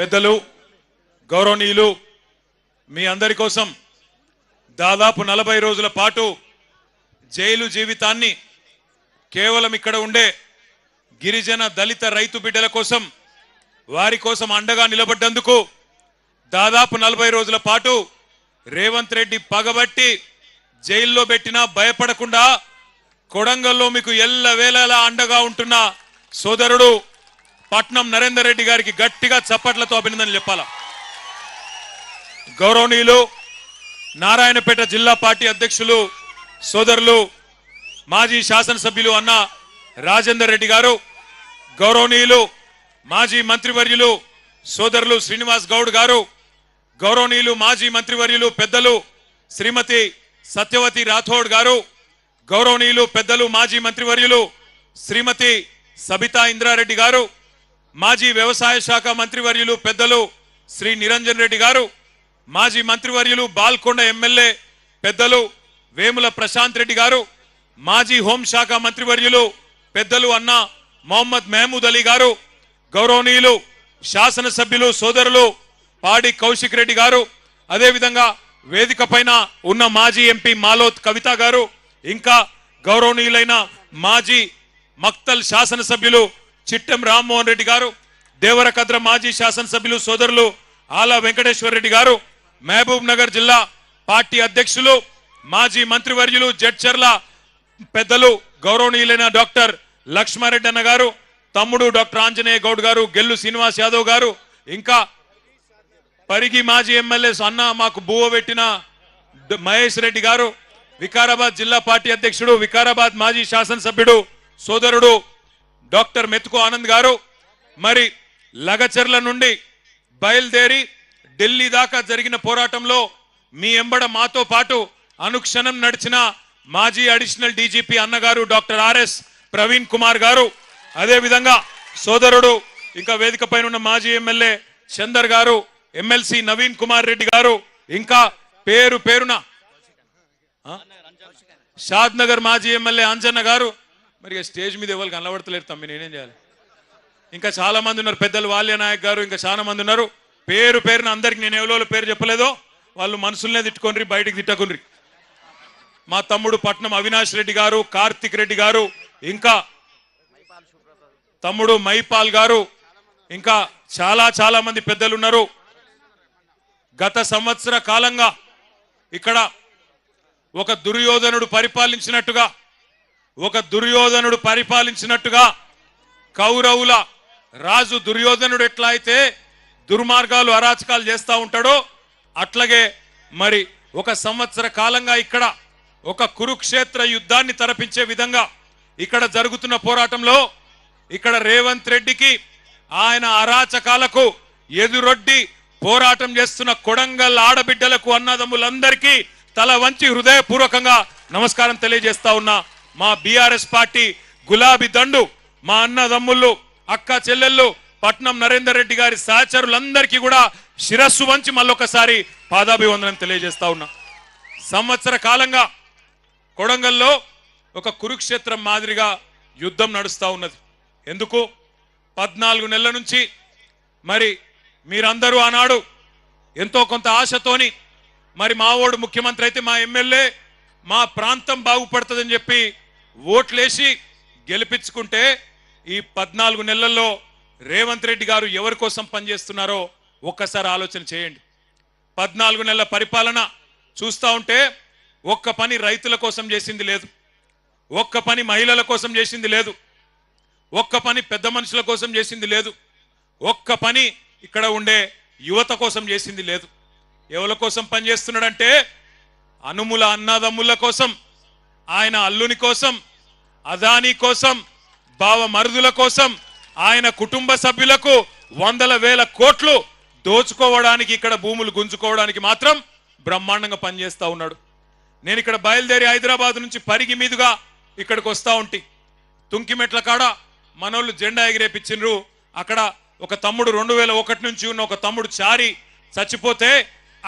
పెద్దలు గౌరవనీయులు మీ అందరి కోసం దాదాపు 40 రోజుల పాటు జైలు జీవితాన్ని కేవలం ఇక్కడ ఉండే గిరిజన దళిత రైతు బిడ్డల కోసం వారి కోసం అండగా నిలబడ్డందుకు దాదాపు 40 రోజుల పాటు రేవంత్ రెడ్డి పగబట్టి జైల్లో పెట్టినా భయపడకుండా కొడంగల్లో మీకు ఎల్లవేళలా అండగా ఉంటున్న సోదరుడు పట్నం నరేందర్ రెడ్డి గారికి గట్టిగా చప్పట్లతో అభినందనలు చెప్పాలా. గౌరవనీయులు నారాయణపేట జిల్లా పార్టీ అధ్యక్షులు సోదరులు మాజీ శాసనసభ్యులు అన్న రాజేందర్ రెడ్డి గారు, గౌరవనీయులు మాజీ మంత్రివర్యులు సోదరులు శ్రీనివాస్ గౌడ్ గారు, గౌరవనీయులు మాజీ మంత్రివర్యులు పెద్దలు శ్రీమతి సత్యవతి రాథోడ్ గారు, గౌరవనీయులు పెద్దలు మాజీ మంత్రివర్యులు శ్రీమతి సబితా ఇంద్రారెడ్డి గారు, మాజీ వ్యవసాయ శాఖ మంత్రివర్యులు పెద్దలు శ్రీ నిరంజన్ రెడ్డి గారు, మాజీ మంత్రివర్యులు బాల్కొండ ఎమ్మెల్యే పెద్దలు వేముల ప్రశాంత్ రెడ్డి గారు, మాజీ హోంశాఖ మంత్రివర్యులు పెద్దలు అన్న మొహమ్మద్ మహమూద్ అలీ గారు, గౌరవనీయులు శాసనసభ్యులు సోదరులు పాడి కౌశిక్ రెడ్డి గారు, అదేవిధంగా వేదిక పైన ఉన్న మాజీ ఎంపీ మాలోత్ కవిత గారు, ఇంకా గౌరవనీయులైన మాజీ మక్తల్ శాసనసభ్యులు చిట్టెం రామ్మోహన్ రెడ్డి గారు, దేవరకద్ర మాజీ శాసనసభ్యులు సోదరులు ఆలా వెంకటేశ్వర రెడ్డి గారు, మహబూబ్ నగర్ జిల్లా పార్టీ అధ్యక్షులు మాజీ మంత్రివర్యులు జడ్చర్ల పెద్దలు గౌరవనీయులైన డాక్టర్ లక్ష్మారెడ్డి అన్న గారు, తమ్ముడు డాక్టర్ ఆంజనేయ గౌడ్ గారు, గెల్లు శ్రీనివాస్ యాదవ్ గారు, ఇంకా పరిగి మాజీ ఎమ్మెల్యే అన్న మాకు బువ్వ పెట్టిన మహేష్ రెడ్డి గారు, వికారాబాద్ జిల్లా పార్టీ అధ్యక్షుడు వికారాబాద్ మాజీ శాసనసభ్యుడు సోదరుడు డాక్టర్ మెతుకు ఆనంద్ గారు, మరి లగచర్ల నుండి బయలుదేరి ఢిల్లీ దాకా జరిగిన పోరాటంలో మీ ఎంబడ మాతో పాటు అనుక్షణం నడిచిన మాజీ అడిషనల్ డీజీపీ అన్నగారు డాక్టర్ ఆర్ఎస్ ప్రవీణ్ కుమార్ గారు, అదేవిధంగా సోదరుడు ఇంకా వేదిక పైన ఉన్న మాజీ ఎమ్మెల్యే చందర్ గారు, ఎమ్మెల్సీ నవీన్ కుమార్ రెడ్డి గారు, ఇంకా పేరు పేరున షాద్ నగర్ మాజీ ఎమ్మెల్యే అంజన్న గారు, మరి స్టేజ్ మీద ఎవరు కనబడతలేరు తమ్మి, నేనేం చేయాలి? ఇంకా చాలా మంది ఉన్నారు, పెద్దలు వాల్య నాయక్ గారు, ఇంకా చాలా మంది ఉన్నారు. పేరు పేరున అందరికి నేను ఎవరో పేరు చెప్పలేదో వాళ్ళు మనసులనే తిట్టుకోండి, బయటికి తిట్టకుండ్రి. మా తమ్ముడు పట్నం అవినాష్ రెడ్డి గారు, కార్తిక్ రెడ్డి గారు, ఇంకా తమ్ముడు మైపాల్ గారు, ఇంకా చాలా మంది పెద్దలు ఉన్నారు. గత సంవత్సర కాలంగా ఇక్కడ ఒక దుర్యోధనుడు పరిపాలించినట్టుగా కౌరవుల రాజు దుర్యోధనుడు ఎట్లా అయితే దుర్మార్గాలు అరాచకాలు చేస్తూ ఉంటాడో అట్లాగే మరి ఒక సంవత్సర కాలంగా ఇక్కడ ఒక కురుక్షేత్ర యుద్ధాన్ని తలపించే విధంగా ఇక్కడ జరుగుతున్న పోరాటంలో ఇక్కడ రేవంత్ రెడ్డికి ఆయన అరాచకాలకు ఎదురొడ్డి పోరాటం చేస్తున్న కొడంగల్ ఆడబిడ్డలకు అన్నదమ్ములందరికీ తల వంచి హృదయపూర్వకంగా నమస్కారం తెలియజేస్తా ఉన్నా. మా బీఆర్ఎస్ పార్టీ గులాబీ దండు మా అన్నదమ్ముళ్ళు అక్క చెల్లెళ్ళు పట్నం నరేందర్ రెడ్డి గారి సహచరులందరికీ కూడా శిరస్సు వంచి మళ్ళొకసారి పాదాభివందనం తెలియజేస్తా ఉన్నా. సంవత్సర కాలంగా కొడంగల్లో ఒక కురుక్షేత్రం మాదిరిగా యుద్ధం నడుస్తా ఉన్నది. ఎందుకు? 14 నెలల నుంచి మరి మీరందరూ ఆనాడు ఎంతో కొంత ఆశతోని మరి మా ఓడు ముఖ్యమంత్రి అయితే మా ఎమ్మెల్యే మా ప్రాంతం బాగుపడుతుందని చెప్పి ఓట్లేసి గెలిపించుకుంటే ఈ 14 నెలల్లో రేవంత్ రెడ్డి గారు ఎవరి కోసం పనిచేస్తున్నారో ఒక్కసారి ఆలోచన చేయండి. 14 నెలల పరిపాలన చూస్తూ ఉంటే ఒక్క పని రైతుల కోసం చేసింది లేదు, ఒక్క పని మహిళల కోసం చేసింది లేదు, ఒక్క పని పెద్ద మనుషుల కోసం చేసింది లేదు, ఒక్క పని ఇక్కడ ఉండే యువత కోసం చేసింది లేదు. ఎవరి కోసం పనిచేస్తున్నాడంటే అనుముల అన్నదమ్ముల కోసం, ఆయన అల్లుని కోసం, అదానీ కోసం, బావ మరుదుల కోసం, ఆయన కుటుంబ సభ్యులకు 100,000 కోట్లు దోచుకోవడానికి, ఇక్కడ భూములు గుంజుకోవడానికి మాత్రం బ్రహ్మాండంగా పనిచేస్తా ఉన్నాడు. నేను ఇక్కడ బయలుదేరి హైదరాబాద్ నుంచి పరిగి మీదుగా ఇక్కడికి వస్తా ఉంటే తుంకిమెట్ల కాడ మనోళ్ళు జెండా ఎగిరేపించిండ్రు. అక్కడ ఒక తమ్ముడు 2001 నుంచి ఉన్న ఒక తమ్ముడు చారి చచ్చిపోతే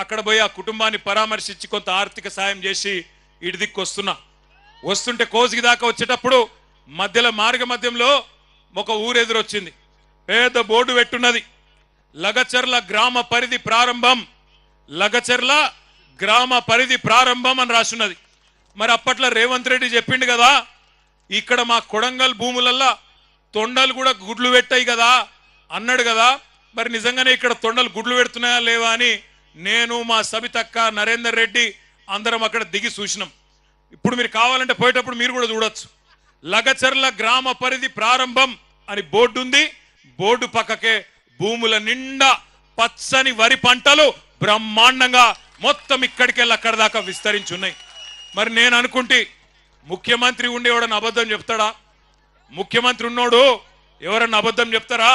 అక్కడ పోయి ఆ కుటుంబాన్ని పరామర్శించి కొంత ఆర్థిక సాయం చేసి ఇటు దిక్కు వస్తుంటే కోసిగి దాకా వచ్చేటప్పుడు మార్గ మధ్యంలో ఒక ఊరు ఎదురొచ్చింది. పెద్ద బోర్డు పెట్టున్నది, లగచర్ల గ్రామ పరిధి ప్రారంభం, లగచర్ల గ్రామ పరిధి ప్రారంభం అని రాసున్నది. మరి అప్పట్లో రేవంత్ రెడ్డి చెప్పిండు కదా, ఇక్కడ మా కొడంగల్ భూములల్లా తొండలు కూడా గుడ్లు పెట్టాయి కదా అన్నాడు కదా. మరి నిజంగానే ఇక్కడ తొండలు గుడ్లు పెడుతున్నాయా లేవా అని నేను, మా సబితక్క, నరేందర్ రెడ్డి అందరం అక్కడ దిగి చూసినాం. ఇప్పుడు మీరు కావాలంటే పోయేటప్పుడు మీరు కూడా చూడొచ్చు. లగచర్ల గ్రామ పరిధి ప్రారంభం అని బోర్డు ఉంది. బోర్డు పక్కకే భూముల నిండా పచ్చని వరి పంటలు బ్రహ్మాండంగా మొత్తం ఇక్కడికెళ్ళి అక్కడ దాకా విస్తరించున్నాయి. మరి నేను అనుకుంటే ముఖ్యమంత్రి ఉండేవాడని అబద్ధం చెప్తాడా? ముఖ్యమంత్రి ఉన్నోడు ఎవరన్నా అబద్ధం చెప్తారా?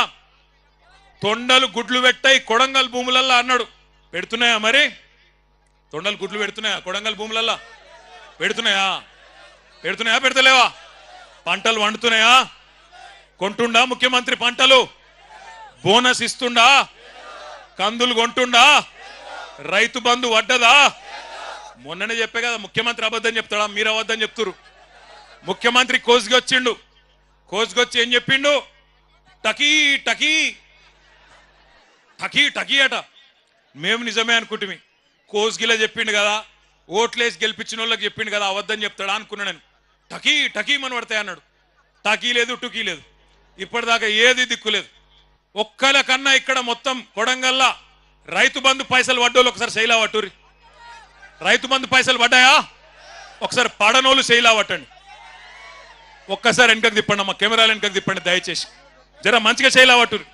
తొండలు గుడ్లు పెట్టాయి కొడంగల్ భూములల్లా అన్నాడు. పెడుతున్నాయా? మరి తొండలు గుడ్లు పెడుతున్నాయా కొడంగల్ భూములల్లా? పెడుతున్నాయా? పెడతలేవా? పంటలు వండుతున్నాయా? కొంటుండా ముఖ్యమంత్రి పంటలు? బోనస్ ఇస్తుండా? కందులు కొంటుండా? రైతు బంధు వడ్డదా? మొన్ననే చెప్పే కదా ముఖ్యమంత్రి అబద్ధం చెప్తాడా? మీరు అబద్ధం చెప్తురు. ముఖ్యమంత్రి కోసుకి వచ్చిండు. కోసుకొచ్చి ఏం చెప్పిండు? టకీ టకీ టకీ టకీ అట. మేము నిజమే అనుకుంటుమి. కోసుగిలా చెప్పిండు కదా, ఓట్లేసి గెలిపించిన వాళ్ళకి చెప్పిండు కదా, అబద్ధం చెప్తాడా అనుకున్నా నేను. టకీ టకీ మన పడతాయి అన్నాడు. టకీ లేదు, టుకీ లేదు, ఇప్పటిదాకా ఏది దిక్కులేదు. ఒక్కల కన్నా ఇక్కడ మొత్తం కొడంగల్లా రైతు బంధు పైసలు పడ్డోళ్ళు ఒకసారి శైలా పట్టురి. రైతు బంధు పైసలు పడ్డాయా? ఒకసారి పడనోళ్ళు శైలా పట్టండి. ఒక్కసారి వెనకకు తిప్పండి అమ్మా, కెమెరాలు వెనకకు తిప్పండి దయచేసి. జర మంచిగా శైలా పట్టురి.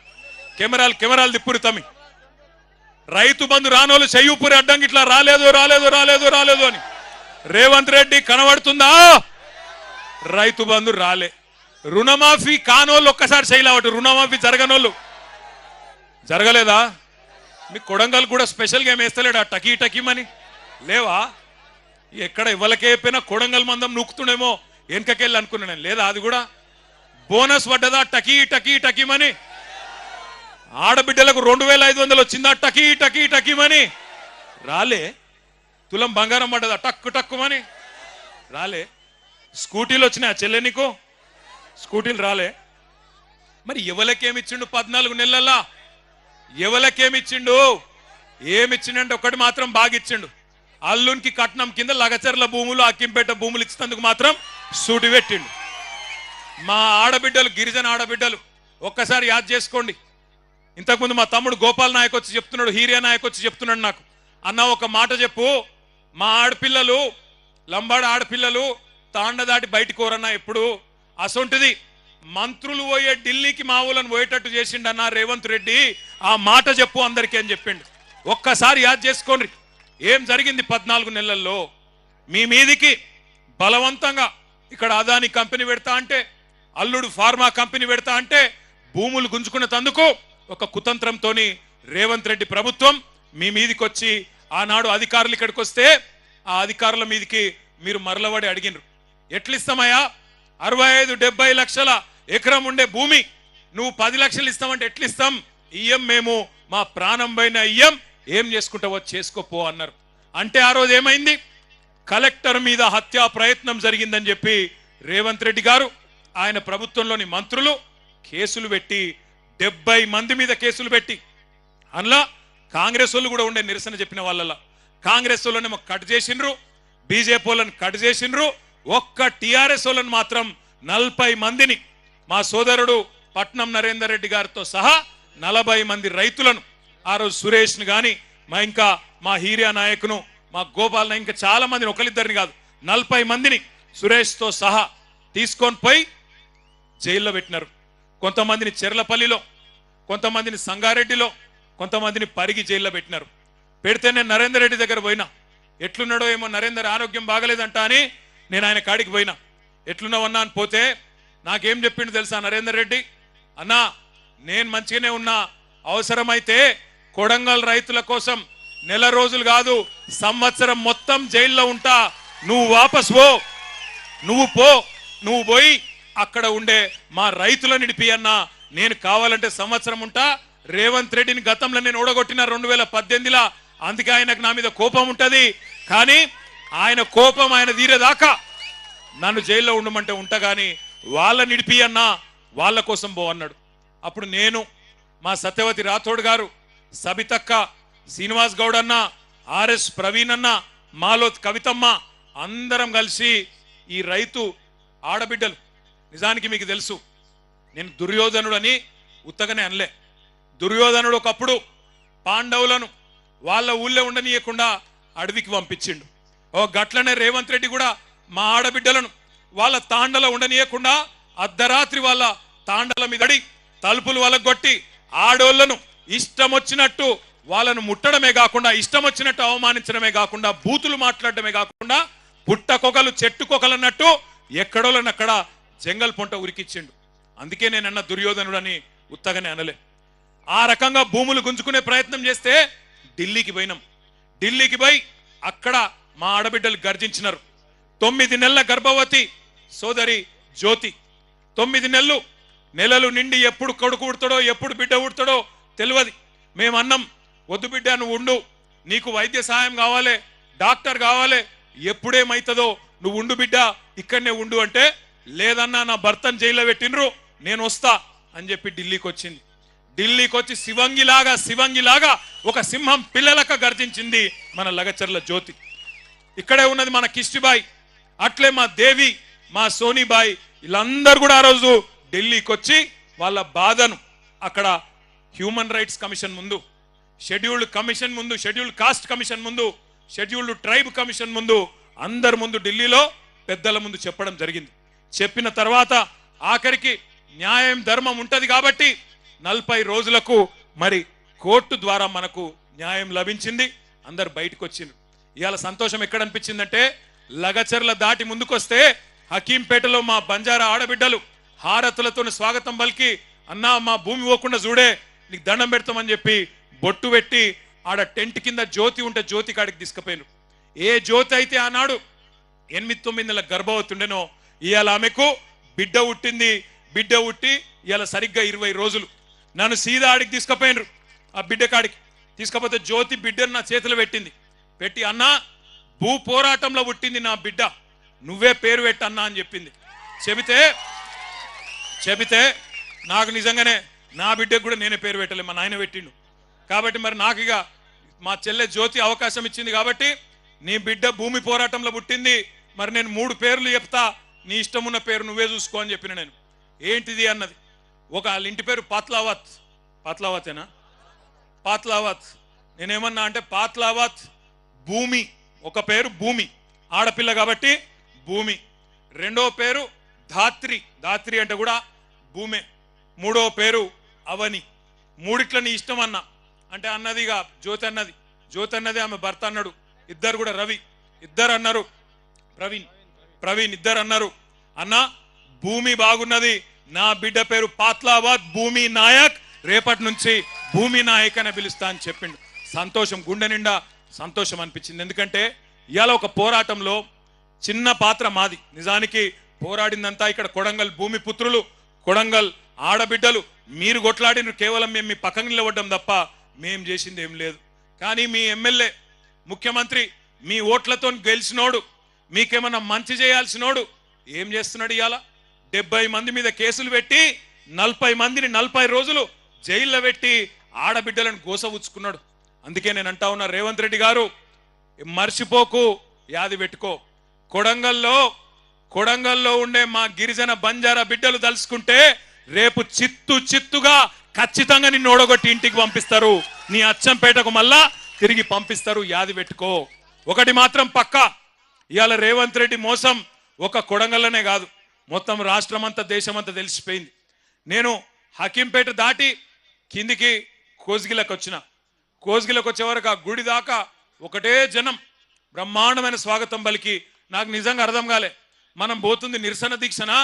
కెమెరాలు తిప్పురి తమ్మి. రైతు బంధు రానోళ్ళు చెయ్యుపురి అడ్డంకి ఇట్లా రాలేదు రాలేదు రాలేదు రాలేదు అని. రేవంత్ రెడ్డి కనబడుతుందా? రైతు బంధు రాలే. రుణమాఫీ కానోళ్ళు ఒక్కసారి శైలావట్టు. రుణమాఫీ జరగనోళ్ళు జరగలేదా? మీ కొడంగల్ కూడా స్పెషల్గా ఏం వేస్తలేడా టకీ టకీమని? లేవా? ఎక్కడ ఇవ్వలకే అయిపోయినా కొడంగల్ మందం నూకుతుండేమో వెనకకెళ్ళి అనుకున్నా నేను. లేదా అది కూడా బోనస్ పడ్డదా టకీ టకీ టకీమని? ఆడబిడ్డలకు 2500 వచ్చిందా టకీ టకీ టకీమని? రాలే. తులం బంగారం పడ్డదా టక్కు టక్కుమని? రాలే. స్కూటీలు వచ్చినాయా చెల్లె నీకు? స్కూటీలు రాలే. మరి ఎవలకేమిచ్చిండు 14 నెలల్లో? ఎవలకేమిచ్చిండు? ఏమిచ్చిండంటే ఒకటి మాత్రం బాగా ఇచ్చిండు. అల్లునికి కట్నం కింద లగచర్ల భూములు, అక్కింపేట భూములు ఇచ్చినందుకు మాత్రం సూటి పెట్టిండు. మా ఆడబిడ్డలు, గిరిజన ఆడబిడ్డలు ఒక్కసారి యాద్ చేసుకోండి. ఇంతకుముందు మా తమ్ముడు గోపాల్ నాయక్ వచ్చి చెప్తున్నాడు, హీరియా నాయక్ వచ్చి చెప్తున్నాడు నాకు, అన్న ఒక మాట చెప్పు, మా ఆడపిల్లలు, లంబాడ ఆడపిల్లలు తాండ దాటి బయటికి కోరన్నా ఎప్పుడు. అసొంటిది మంత్రులు పోయే ఢిల్లీకి మా ఊళ్ళని పోయేటట్టు చేసిండన్న రేవంత్ రెడ్డి, ఆ మాట చెప్పు అందరికీ అని చెప్పిండు. ఒక్కసారి యాద్ చేసుకోండి ఏం జరిగింది 14 నెలల్లో. మీ మీదికి బలవంతంగా ఇక్కడ అదాని కంపెనీ పెడతా అంటే, అల్లుడు ఫార్మా కంపెనీ పెడతా అంటే భూములు గుంజుకున్న తందుకు ఒక కుతంత్రంతో రేవంత్ రెడ్డి ప్రభుత్వం మీ మీదికి వచ్చి ఆనాడు అధికారులు ఇక్కడికి వస్తే ఆ అధికారుల మీదికి మీరు మరలబడి అడిగినరు. ఎట్లిస్తామయ్యా? 65-70 లక్షల ఎకరం ఉండే భూమి నువ్వు 10 లక్షలు ఇస్తామంటే ఎట్లిస్తాం? ఇయ్యం, మేము మా ప్రాణం పైన ఇయ్యం, ఏం చేసుకుంటావో చేసుకోపో అన్నారు. అంటే ఆ రోజు ఏమైంది? కలెక్టర్ మీద హత్యా ప్రయత్నం జరిగిందని చెప్పి రేవంత్ రెడ్డి గారు, ఆయన ప్రభుత్వంలోని మంత్రులు కేసులు పెట్టి 70 మంది మీద కేసులు పెట్టి, అందులో కాంగ్రెస్ వాళ్ళు కూడా ఉండే నిరసన చెప్పిన వాళ్ళ కాంగ్రెస్ వాళ్ళనేమో కట్ చేసిండ్రు, బీజేపీ వాళ్ళని కట్ చేసిండ్రు. ఒక్క టిఆర్ఎస్ వాళ్ళని మాత్రం 40 మందిని, మా సోదరుడు పట్నం నరేందర్ రెడ్డి గారితో సహా 40 మంది రైతులను, ఆ రోజు సురేష్ను కానీ ఇంకా మా హీరియా నాయకును, మా గోపాల్ నాయక్, ఇంకా చాలా మందిని, ఒకరిద్దరిని కాదు 40 మందిని సురేష్తో సహా తీసుకొని పోయి జైల్లో పెట్టినారు. కొంతమందిని చెర్లపల్లిలో, కొంతమందిని సంగారెడ్డిలో, కొంతమందిని పరిగి జైల్లో పెట్టినారు. పెడితే నేను నరేందర్ రెడ్డి దగ్గర పోయినా, ఎట్లున్నాడో ఏమో నరేందర్ ఆరోగ్యం బాగలేదంట అని నేను ఆయన కాడికి పోయినా. ఎట్లున్నావన్నా అని పోతే నాకేం చెప్పిండు తెలుసా నరేందర్ రెడ్డి? అన్నా నేను మంచిగానే ఉన్నా, అవసరమైతే కొడంగల్ రైతుల కోసం నెల రోజులు కాదు సంవత్సరం మొత్తం జైల్లో ఉంటా, నువ్వు వాపస్ పో, నువ్వు పోయి అక్కడ ఉండే మా రైతులను నిడిపి అన్నా, నేను కావాలంటే సంవత్సరం ఉంటా. రేవంత్ రెడ్డిని గతంలో నేను ఓడగొట్టిన 2018లో, అందుకే ఆయనకు నా మీద కోపం ఉంటది. కానీ ఆయన కోపం ఆయన తీరేదాకా నన్ను జైల్లో ఉండమంటే ఉంటా, కానీ వాళ్ళ నిడిపి అన్నా, వాళ్ళ కోసం పో అన్నాడు. అప్పుడు నేను, మా సత్యవతి రాథోడ్ గారు, సబితక్క, శ్రీనివాస్ గౌడ్ అన్న, ఆర్ఎస్ ప్రవీణ్ అన్న, మాలోత్ కవితమ్మ అందరం కలిసి ఈ రైతు ఆడబిడ్డలు, నిజానికి మీకు తెలుసు నేను దుర్యోధనుడు అని ఉత్తగానే అనలే. దుర్యోధనుడు ఒకప్పుడు పాండవులను వాళ్ళ ఊళ్ళో ఉండనీయకుండా అడవికి పంపించిండు. ఓ గట్లనే రేవంత్ రెడ్డి కూడా మా ఆడబిడ్డలను వాళ్ళ తాండలో ఉండనీయకుండా అర్ధరాత్రి వాళ్ళ తాండల మీద తలుపులు వలగొట్టి ఆడోళ్లను ఇష్టం వచ్చినట్టు వాళ్ళను ముట్టడమే కాకుండా, ఇష్టం వచ్చినట్టు అవమానించడమే కాకుండా, బూతులు మాట్లాడడమే కాకుండా, పుట్టకొకలు చెట్టుకొకలు అన్నట్టు ఎక్కడోళ్ళనక్కడ జంగల్ పొంట ఉరికిచ్చిండు. అందుకే నేనన్న దుర్యోధనుడు అని ఉత్తగానే అనలే. ఆ రకంగా భూములు గుంజుకునే ప్రయత్నం చేస్తే ఢిల్లీకి పోయినాం. ఢిల్లీకి పోయి అక్కడ మా ఆడబిడ్డలు గర్జించినారు. 9 నెలల గర్భవతి సోదరి జ్యోతి, 9 నెలలు నిండి ఎప్పుడు కొడుకు ఉడతాడో ఎప్పుడు బిడ్డ ఉడతాడో తెలియదు. మేమన్నాం, వద్దు బిడ్డ నువ్వు ఉండు, నీకు వైద్య సహాయం కావాలి, డాక్టర్ కావాలి, ఎప్పుడేమైతుందో నువ్వు ఉండు బిడ్డ, ఇక్కడనే ఉండు అంటే, లేదన్నా నా భర్తను జైల్లో పెట్టినరు, నేను వస్తా అని చెప్పి ఢిల్లీకి వచ్చింది. ఢిల్లీకి వచ్చి శివంగిలాగా ఒక సింహం పిల్లలక గర్జించింది మన లగచర్ల జ్యోతి. ఇక్కడే ఉన్నది మన కిష్టిబాయి, అట్లే మా దేవి, మా సోనీబాయి, వీళ్ళందరూ కూడా ఆ రోజు ఢిల్లీకి వచ్చి వాళ్ళ బాధను అక్కడ హ్యూమన్ రైట్స్ కమిషన్ ముందు, షెడ్యూల్డ్ కమిషన్ ముందు, షెడ్యూల్డ్ కాస్ట్ కమిషన్ ముందు, షెడ్యూల్డ్ ట్రైబ్ కమిషన్ ముందు, అందరి ముందు ఢిల్లీలో పెద్దల ముందు చెప్పడం జరిగింది. చెప్పిన తర్వాత ఆఖరికి న్యాయం ధర్మం ఉంటది కాబట్టి 40 రోజులకు మరి కోర్టు ద్వారా మనకు న్యాయం లభించింది. అందరు బయటకు వచ్చిండ్రు. ఇవాళ సంతోషం ఎక్కడ అనిపించిందంటే, లగచర్ల దాటి ముందుకొస్తే హకీంపేటలో మా బంజారా ఆడబిడ్డలు హారతులతో స్వాగతం పలికి, అన్నా మా భూమి పోకుండా చూడే, నీకు దండం పెడతామని చెప్పి బొట్టు పెట్టి ఆడ టెంట్ కింద జ్యోతి ఉంటే జ్యోతి కాడికి తీసుకుపోయారు. ఏ జ్యోతి అయితే ఆనాడు 8-9 నెలల గర్భవతి ఉండేనో, ఇవాళ ఆమెకు బిడ్డ పుట్టింది. బిడ్డ పుట్టి ఇవాళ సరిగ్గా 20 రోజులు. నన్ను సీదా ఆడికి తీసుకుపోయినరు. ఆ బిడ్డ కాడికి తీసుకపోతే జ్యోతి బిడ్డను నా చేతిలో పెట్టి, అన్నా భూ పోరాటంలో పుట్టింది నా బిడ్డ, నువ్వే పేరు పెట్టన్నా అని చెప్పింది. చెబితే నాకు నిజంగానే నా బిడ్డకు కూడా నేనే పేరు పెట్టలే, మా నాయన పెట్టిండు. కాబట్టి మరి నాకు ఇక మా చెల్లె జ్యోతి అవకాశం ఇచ్చింది కాబట్టి, నీ బిడ్డ భూమి పోరాటంలో పుట్టింది, మరి నేను 3 పేర్లు చెప్తా, నీ ఇష్టం ఉన్న పేరు నువ్వే చూసుకో అని చెప్పిన. నేను ఏంటిది అన్నది, ఒక వాళ్ళ ఇంటి పేరు పాత్లావతేనా, పాత్లావత్. నేనేమన్నా అంటే పాత్లావత్ భూమి, ఒక పేరు భూమి, ఆడపిల్ల కాబట్టి భూమి. రెండో పేరు ధాత్రి అంటే కూడా భూమే. మూడో పేరు అవని. మూడిట్ల నీ ఇష్టం అన్నా అంటే అన్నదిగా జ్యోతి అన్నది ఆమె భర్త అన్నాడు. ఇద్దరు కూడా రవి, ఇద్దరు అన్నారు ప్రవీణ్ ఇద్దరు అన్నారు, అన్న భూమి బాగున్నది, నా బిడ్డ పేరు పాత్లావత్ భూమి నాయక్, రేపటి నుంచి భూమి నాయక్ అని పిలుస్తా అని చెప్పిండు. సంతోషం, గుండె నిండా సంతోషం అనిపించింది. ఎందుకంటే ఇవాళ ఒక పోరాటంలో చిన్న పాత్ర మాది. నిజానికి పోరాడిందంతా ఇక్కడ కొడంగల్ భూమి పుత్రులు, కొడంగల్ ఆడబిడ్డలు. మీరు కొట్లాడిన కేవలం మేము మీ పక్కన నిలబడ్డం తప్ప మేం చేసింది ఏం లేదు. కానీ మీ ఎమ్మెల్యే, ముఖ్యమంత్రి మీ ఓట్లతో గెలిచినోడు, మీకేమన్నా మంచి చేయాల్సినోడు ఏం చేస్తున్నాడు? ఇవాళ 70 మంది మీద కేసులు పెట్టి 40 మందిని 40 రోజులు జైల్లో పెట్టి ఆడబిడ్డలను గోసవుచ్చుకున్నాడు. అందుకే నేను అంటా ఉన్నా, రేవంత్ రెడ్డి గారు మర్చిపోకు, యాది పెట్టుకో. కొడంగల్లో ఉండే మా గిరిజన బంజారా బిడ్డలు తలుసుకుంటే రేపు చిత్తుగా ఖచ్చితంగా నిన్ను ఓడగొట్టి ఇంటికి పంపిస్తారు, నీ అచ్చంపేటకు మళ్ళా తిరిగి పంపిస్తారు, యాది పెట్టుకో. ఒకటి మాత్రం పక్కా, ఇవాళ రేవంత్ రెడ్డి మోసం ఒక కొడంగల్లోనే కాదు, మొత్తం రాష్ట్రమంతా దేశమంతా తెలిసిపోయింది. నేను హకీంపేట దాటి కిందికి కోస్గిలకు వచ్చే వరకు ఆ గుడి దాకా ఒకటే జనం బ్రహ్మాండమైన స్వాగతం పలికి. నాకు నిజంగా అర్థం కాలే, మనం పోతుంది నిరసన దీక్షనా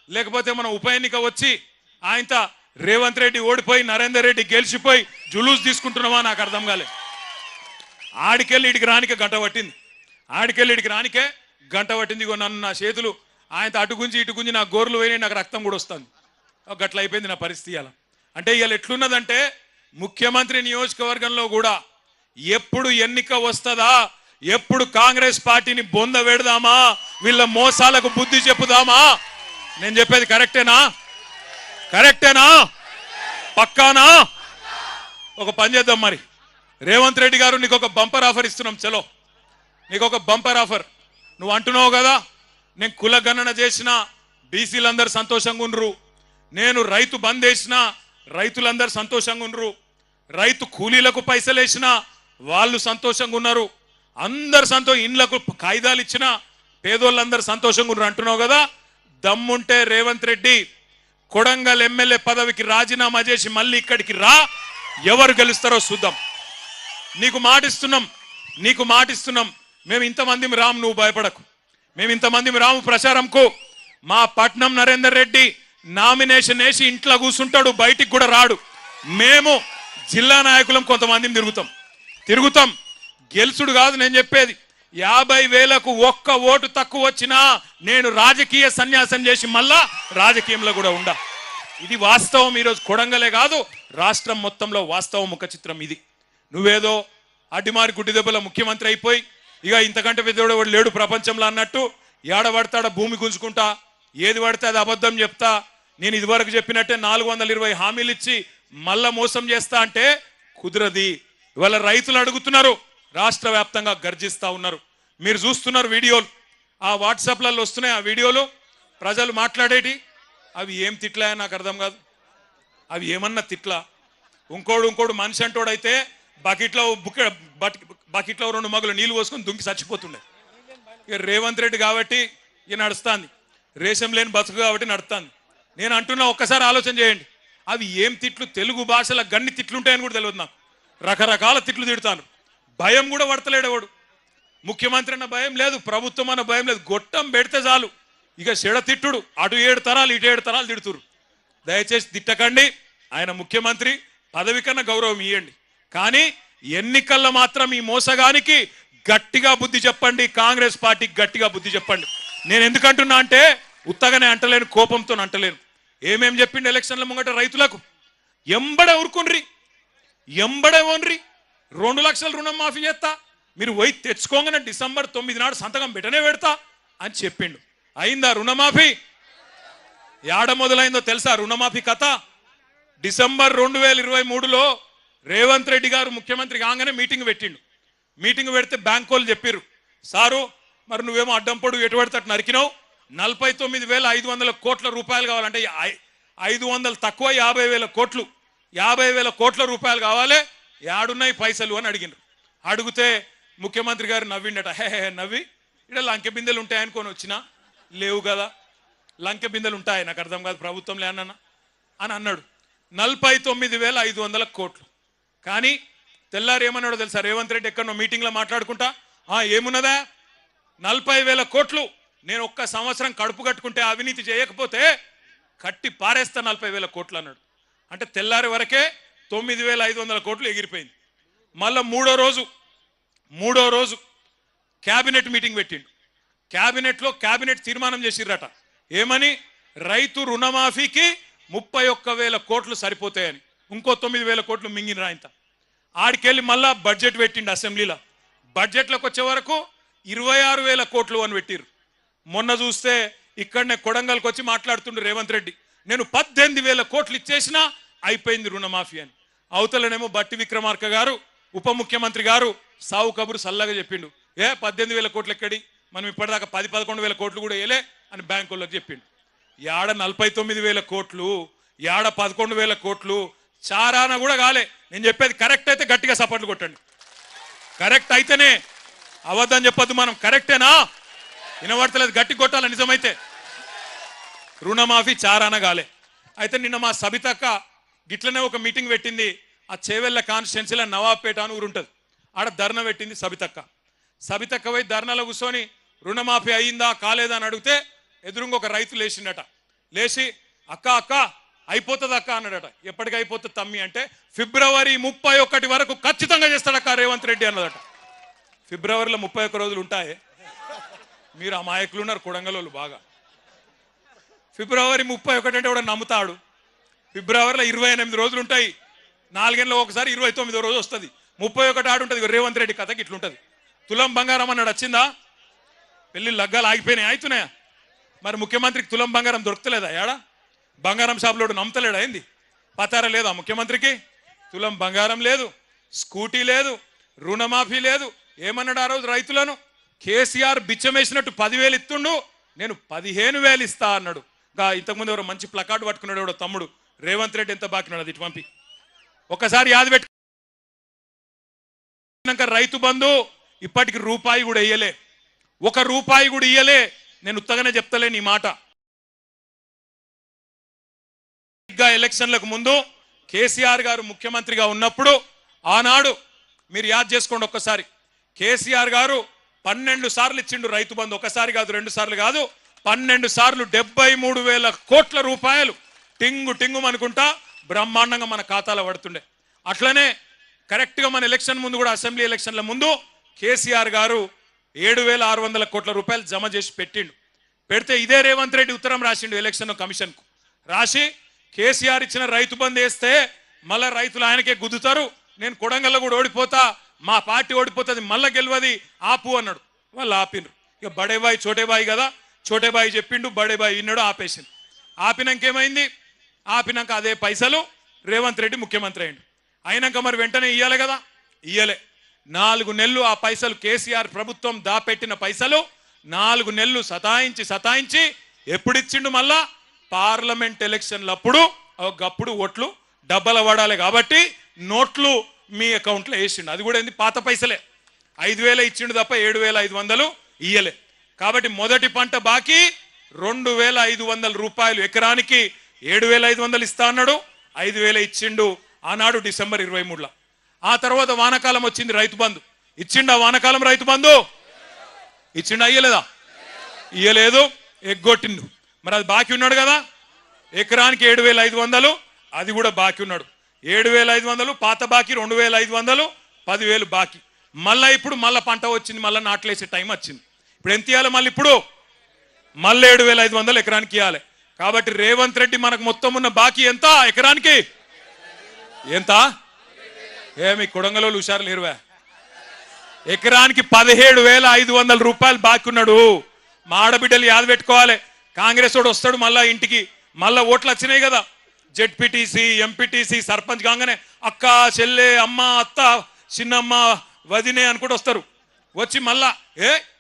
లేకపోతే మనం ఉప ఎన్నిక వచ్చి ఆయనతో రేవంత్ రెడ్డి ఓడిపోయి నరేందర్ రెడ్డి గెలిచిపోయి జులూస్ తీసుకుంటున్నామా నాకు అర్థం కాలే. ఆడికెళ్ళి ఇడికి రానికే గంట పట్టింది. ఇగో నన్ను నా చేతులు ఆయనతో అటు గుంజి నా గోర్లు పోయినాయి, నాకు రక్తం కూడా వస్తుంది. గట్ల అయిపోయింది నా పరిస్థితి. అలా అంటే ఇవాళ ఎట్లున్నదంటే, ముఖ్యమంత్రి నియోజకవర్గంలో కూడా ఎప్పుడు ఎన్నిక వస్తుందా, ఎప్పుడు కాంగ్రెస్ పార్టీని బొంద పెడదామా, వీళ్ళ మోసాలకు బుద్ధి చెప్పుదామా. నేను చెప్పేది కరెక్టేనా? పక్కానా? ఒక పని చేద్దాం మరి, రేవంత్ రెడ్డి గారు నీకు ఒక బంపర్ ఆఫర్ ఇస్తున్నాం. చలో, నీకు ఒక బంపర్ ఆఫర్. నువ్వు అంటున్నావు కదా నేను కుల గణన చేసిన బీసీలందరూ సంతోషంగా ఉండ్రు, నేను రైతు బంద్ వేసిన రైతులందరూ సంతోషంగా ఉండ్రు, రైతు కూలీలకు పైసలు వేసిన వాళ్ళు సంతోషంగా ఉన్నారు, అందరు ఇండ్లకు కాయిదాలు ఇచ్చిన పేదోళ్ళందరూ సంతోషంగా ఉన్నారు అంటున్నావు కదా. దమ్ముంటే రేవంత్ రెడ్డి కొడంగల్ ఎమ్మెల్యే పదవికి రాజీనామా చేసి మళ్ళీ ఇక్కడికి రా, ఎవరు గెలుస్తారో చూద్దాం. నీకు మాటిస్తున్నాం. మేము ఇంతమంది రాము, నువ్వు భయపడకు. మేము ఇంతమంది రాము ప్రచారంకు. మా పట్నం నరేందర్ రెడ్డి నామినేషన్ వేసి ఇంట్లో కూర్చుంటాడు, బయటికి కూడా రాడు. మేము జిల్లా నాయకులం కొంతమందిని తిరుగుతాం. గెలుచుడు కాదు నేను చెప్పేది. 50,000కు ఒక్క ఓటు తక్కువ వచ్చినా నేను రాజకీయ సన్యాసం చేసి మళ్ళా రాజకీయంలో కూడా ఉండా. ఇది వాస్తవం. ఈరోజు కొడంగలే కాదు రాష్ట్రం మొత్తంలో వాస్తవం ముఖ చిత్రం ఇది. నువ్వేదో అడ్డిమారి గుడ్డి దెబ్బల ముఖ్యమంత్రి అయిపోయి ఇక ఇంతకంటే పెద్దోడు లేడు ప్రపంచంలో అన్నట్టు ఏడబడతాడ భూమి గుంజుకుంటా, ఏది పడితే అది అబద్ధం చెప్తా, నేను ఇదివరకు చెప్పినట్టే 420 హామీలు ఇచ్చి మళ్ళా మోసం చేస్తా అంటే కుదరది. ఇవాళ రైతులు అడుగుతున్నారు, రాష్ట్ర వ్యాప్తంగా గర్జిస్తా ఉన్నారు. మీరు చూస్తున్నారు వీడియోలు, ఆ వాట్సాప్లలో వస్తున్నాయి. ఆ వీడియోలు ప్రజలు మాట్లాడేటి అవి ఏం తిట్లా నాకు అర్థం కాదు. అవి ఏమన్నా తిట్లా? ఇంకోడు మనిషి అంటోడైతే బకెట్లో 2 మగులు నీళ్ళు పోసుకొని దుంకి చచ్చిపోతుండే. ఇక రేవంత్ రెడ్డి కాబట్టి ఇక నడుస్తుంది, రేషం లేని బతుకు కాబట్టి నడుస్తుంది. నేను అంటున్నా ఒక్కసారి ఆలోచన చేయండి, అవి ఏం తిట్లు? తెలుగు భాషలో గన్ని తిట్లుంటాయని కూడా తెలియదు నాకు. రకరకాల తిట్లు తిడతాను. భయం కూడా పడతలేడు ఎవడు. ముఖ్యమంత్రి అన్న భయం లేదు, ప్రభుత్వం అన్న భయం లేదు. గొట్టం పెడితే చాలు ఇక చెడ తిట్టుడు. అటు 7 తరాలు ఇటు 7 తరాలు తిడుతురు. దయచేసి తిట్టకండి. ఆయన ముఖ్యమంత్రి, పదవి కన్నా గౌరవం ఇవ్వండి. కానీ ఎన్నికల్లో మాత్రం ఈ మోసగానికి గట్టిగా బుద్ధి చెప్పండి. కాంగ్రెస్ పార్టీకి గట్టిగా బుద్ధి చెప్పండి. నేను ఎందుకంటున్నా అంటే ఉత్తగానే అంటలేను, కోపంతో అంటలేను. ఏమేం చెప్పిండు ఎలక్షన్ల ముంగట రైతులకు? ఎంబడే ఊరుకుండ్రి, ఎంబడే ఓన్రి. 2 లక్షల రుణం మాఫీ చేస్తా, మీరు పోయి తెచ్చుకోగానే డిసెంబర్ 9 నాడు సంతకం పెట్టనే పెడతా అని చెప్పిండు. అయిందా రుణమాఫీ? ఏడ మొదలైందో తెలుసా రుణమాఫీ కథ? డిసెంబర్ 2023లో రేవంత్ రెడ్డి గారు ముఖ్యమంత్రి కాగానే మీటింగ్ పెట్టిండు. మీటింగ్ పెడితే బ్యాంక్ వాళ్ళు చెప్పిర్రు, సారు మరి నువ్వేమో అడ్డం పొడుగు ఎటు పెడతాడు నరికినావు, 49,500 కోట్ల రూపాయలు కావాలంటే 500 తక్కువ 50,000 కోట్లు, 50,000 కోట్ల రూపాయలు కావాలి, యాడున్నాయి పైసలు అని అడిగినారు. అడిగితే ముఖ్యమంత్రి గారు నవ్విండట. నవ్వి ఇక్కడ లంకె బిందెలు ఉంటాయనుకొని వచ్చినా, లేవు కదా, లంకె బిందెలు ఉంటాయి, నాకు అర్థం కాదు ప్రభుత్వం లేనన్నా అని అన్నాడు. 49,500 కోట్లు. కానీ తెల్లారు ఏమన్నాడో తెలుసా రేవంత్ రెడ్డి? ఎక్కడో మీటింగ్లో మాట్లాడుకుంటా, ఏమున్నదా 40,000 కోట్లు నేను ఒక్క సంవత్సరం కడుపు కట్టుకుంటే అవినీతి చేయకపోతే కట్టి పారేస్తా 40,000 కోట్లు అన్నాడు. అంటే తెల్లారి వరకే 9,500 కోట్లు ఎగిరిపోయింది. మళ్ళా మూడో రోజు క్యాబినెట్ మీటింగ్ పెట్టిండు. క్యాబినెట్ తీర్మానం చేసిర్రట. ఏమని? రైతు రుణమాఫీకి 31,000 కోట్లు సరిపోతాయని. ఇంకో 9,000 కోట్లు మింగిన ఇంత. ఆడికెళ్ళి మళ్ళా బడ్జెట్ పెట్టిండు అసెంబ్లీలో. బడ్జెట్లోకి వచ్చే వరకు 26,000 కోట్లు అని పెట్టిర్రు. మొన్న చూస్తే ఇక్కడనే కొడంగల్కి వచ్చి మాట్లాడుతుండు రేవంత్ రెడ్డి, నేను 18,000 కోట్లు ఇచ్చేసినా అయిపోయింది రుణమాఫీ అని. అవతలనేమో బట్టి విక్రమార్క గారు ఉప ముఖ్యమంత్రి గారు సావు కబురు సల్లగా చెప్పిండు, 18,000 కోట్లు ఎక్కడి, మనం ఇప్పటిదాకా 10-11,000 కోట్లు కూడా వేయలే అని బ్యాంకులకు చెప్పిండు. యాడ 49,000 కోట్లు, యాడ 11,000 కోట్లు, చారాన కూడా కాలే. నేను చెప్పేది కరెక్ట్ అయితే గట్టిగా సపోర్ట్లు కొట్టండి. కరెక్ట్ అయితేనే, అవద్దని చెప్పొద్దు మనం. కరెక్టేనా? వినబడతలేదు, గట్టి కొట్టాలి నిజమైతే. రుణమాఫీ చారాన కాలే. అయితే నిన్న మా సబితక్క గిట్లనే ఒక మీటింగ్ పెట్టింది. ఆ చేవెళ్ళ కాన్స్టిట్యున్సీలో నవాబ్పేట అని ఊరు ఉంటుంది, ఆడ ధర్నా పెట్టింది సబితక్క పోయి ధర్నాలో కూర్చొని రుణమాఫీ అయిందా కాలేదా అని అడిగితే ఎదురుగా ఒక రైతు లేచిండట. లేచి అక్క అయిపోతుంది అక్క అన్నాడట. ఎప్పటికి అయిపోతుంది తమ్మి అంటే ఫిబ్రవరి 31 వరకు ఖచ్చితంగా చేస్తాడక్క రేవంత్ రెడ్డి అన్నదట. ఫిబ్రవరిలో 31 రోజులు ఉంటాయి. మీరు అమాయకులు ఉన్నారు కొడంగలోళ్ళు బాగా. ఫిబ్రవరి 31 అంటే కూడా నమ్ముతాడు. ఫిబ్రవరిలో 28 రోజులు ఉంటాయి. 4 గంటలకు ఒకసారి 29వ రోజు వస్తుంది. 31 ఆడు ఉంటుంది. రేవంత్ రెడ్డి కథకి ఇట్లుంటుంది. తులం బంగారం అన్నాడు, వచ్చిందా? పెళ్లి లగ్గాలు ఆగిపోయినాయి, అవుతున్నాయా? మరి ముఖ్యమంత్రికి తులం బంగారం దొరకలేదా? ఏడా బంగారం షాపులోడు నమ్మతలేడా? ఏంది పతారా లేదా ముఖ్యమంత్రికి? తులం బంగారం లేదు, స్కూటీ లేదు, రుణమాఫీ లేదు. ఏమన్నాడు ఆ రోజు రైతులను? కేసీఆర్ బిచ్చమేసినట్టు 10,000 ఇస్తుండు, నేను 15,000 ఇస్తా అన్నాడు. ఇంతకుముందు ఎవరో మంచి ప్లకార్డు పట్టుకున్నాడు ఎవడో తమ్ముడు, రేవంత్ రెడ్డి ఎంత బాకినాడు, అది ఇటు పంపి ఒకసారి యాద పెట్టుకున్నాక రైతు బంధు ఇప్పటికి రూపాయి కూడా ఇయ్యలే, 1 రూపాయి కూడా ఇయ్యలే. నేను ఉత్తగానే చెప్తలేను ఈ మాట. ఎలక్షన్లకు ముందు కేసీఆర్ గారు ముఖ్యమంత్రిగా ఉన్నప్పుడు ఆనాడు మీరు యాద్ చేసుకోండి ఒక్కసారి, కేసీఆర్ గారు 12 సార్లు ఇచ్చిండు రైతు బంధు. ఒకసారి కాదు, 2 సార్లు కాదు, 12 సార్లు 73,000 కోట్ల రూపాయలు టింగు టింగు అనుకుంటా బ్రహ్మాండంగా మన ఖాతాలో పడుతుండే. అట్లనే కరెక్ట్గా మన ఎలక్షన్ ముందు కూడా, అసెంబ్లీ ఎలక్షన్ల ముందు కేసీఆర్ గారు 7,600 కోట్ల రూపాయలు జమ చేసి పెట్టిండు. పెడితే ఇదే రేవంత్ రెడ్డి ఉత్తరం రాసిండు ఎలక్షన్ కమిషన్కు. రాసి కేసీఆర్ ఇచ్చిన రైతు బంధు వేస్తే మళ్ళా రైతులు ఆయనకే గుద్దుతారు, నేను కొడంగల్లో కూడా ఓడిపోతా, మా పార్టీ ఓడిపోతుంది, మళ్ళా గెలవది, ఆపు అన్నాడు. వాళ్ళు ఆపినరు. ఇక బడేబాయి చోటేబాయి కదా, చోటేబాయి చెప్పిండు, బడేబాయి విన్నాడు, ఆపేసిండు. ఆపినాక ఏమైంది? ఆపినాక అదే పైసలు రేవంత్ రెడ్డి ముఖ్యమంత్రి అయిండు. అయినాక మరి వెంటనే ఇయ్యాలి కదా, ఇయ్యలే. 4 నెలలు ఆ పైసలు, కేసీఆర్ ప్రభుత్వం దాపెట్టిన పైసలు 4 నెలలు సతాయించి ఎప్పుడు ఇచ్చిండు? మళ్ళా పార్లమెంట్ ఎలక్షన్లప్పుడు. ఒకప్పుడు ఓట్లు డబ్బల పడాలి కాబట్టి నోట్లు మీ అకౌంట్లో వేసిండు. అది కూడా ఏంది, పాత పైసలే. 5,000 ఇచ్చిండు తప్ప 7,500 ఇయ్యలే. కాబట్టి మొదటి పంట బాకీ 2,500 రూపాయలు, ఎకరానికి 7,500 ఇస్తా అన్నాడు, 5,000 ఇచ్చిండు ఆనాడు డిసెంబర్ 23లో. ఆ తర్వాత వానకాలం వచ్చింది, రైతు బంధు ఇచ్చిండు. ఆ వానకాలం రైతు బంధు ఇచ్చిండు, అయ్యలేదా? ఇయ్యలేదు, ఎగ్గొట్టిండు. మరి అది బాకీ ఉన్నాడు కదా, ఎకరానికి 7,500, అది కూడా బాకీ ఉన్నాడు. 7,500 పాత బాకీ, 2,500, 10,000 బాకీ. మళ్ళీ ఇప్పుడు మళ్ళీ పంట వచ్చింది, మళ్ళీ నాట్లేసే టైం వచ్చింది. ఇప్పుడు ఎంత ఇవ్వాలి? మళ్ళీ ఇప్పుడు మళ్ళీ 7,500 ఎకరానికి ఇవ్వాలి. కాబట్టి రేవంత్ రెడ్డి మనకు మొత్తం ఉన్న బాకీ ఎంత? ఎకరానికి ఎంత? ఏమి కొడంగలో హుషారు లేరువా? ఎకరానికి 17,500 రూపాయలు బాకీ ఉన్నాడు. మా ఆడబిడ్డలు యాద పెట్టుకోవాలి. కాంగ్రెస్ వాడు వస్తాడు మళ్ళా ఇంటికి, మళ్ళా ఓట్లు వచ్చినాయి కదా, జెడ్పీటీసీ, ఎంపీటీసీ, సర్పంచ్ కాగానే అక్క, చెల్లె, అమ్మ, అత్త, చిన్నమ్మ, వదినే అనుకుంటూ వస్తారు. వచ్చి మళ్ళా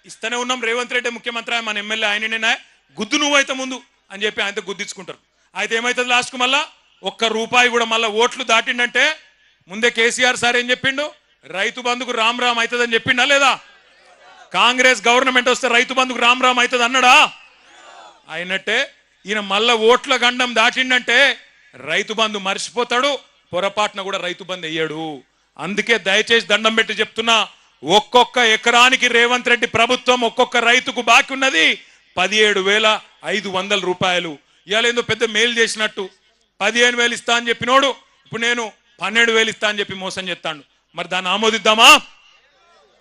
ఇస్తూనే ఉన్నాం, రేవంత్ రెడ్డి ముఖ్యమంత్రి, మన ఎమ్మెల్యే ఆయననేనా, గుద్దు నువ్వైతే ముందు అని చెప్పి ఆయనతో గుద్దించుకుంటారు. అయితే ఏమవుతుంది లాస్ట్కు? మళ్ళా 1 రూపాయి కూడా మళ్ళీ ఓట్లు దాటిండంటే ముందే కేసీఆర్ సార్ ఏం చెప్పిండు? రైతు బంధుకు రామ్ రామ్ అవుతుందని చెప్పిండా లేదా? కాంగ్రెస్ గవర్నమెంట్ వస్తే రైతు బంధుకు రామ్ రామ్ అవుతుంది అన్నాడా? అయినట్టే ఈయన మళ్ళా ఓట్ల గండం దాటిండంటే రైతు బంధు మర్చిపోతాడు, పొరపాటున కూడా రైతు బంధు వేయడు. అందుకే దయచేసి దండం పెట్టి చెప్తున్నా, ఒక్కొక్క ఎకరానికి రేవంత్ రెడ్డి ప్రభుత్వం ఒక్కొక్క రైతుకు బాకీ ఉన్నది 17,500 రూపాయలు. ఇవాళ ఏందో పెద్ద మేలు చేసినట్టు 15,000 ఇస్తా అని చెప్పినోడు ఇప్పుడు నేను 12,000 ఇస్తా అని చెప్పి మోసం చేస్తాడు. మరి దాన్ని ఆమోదిద్దామా?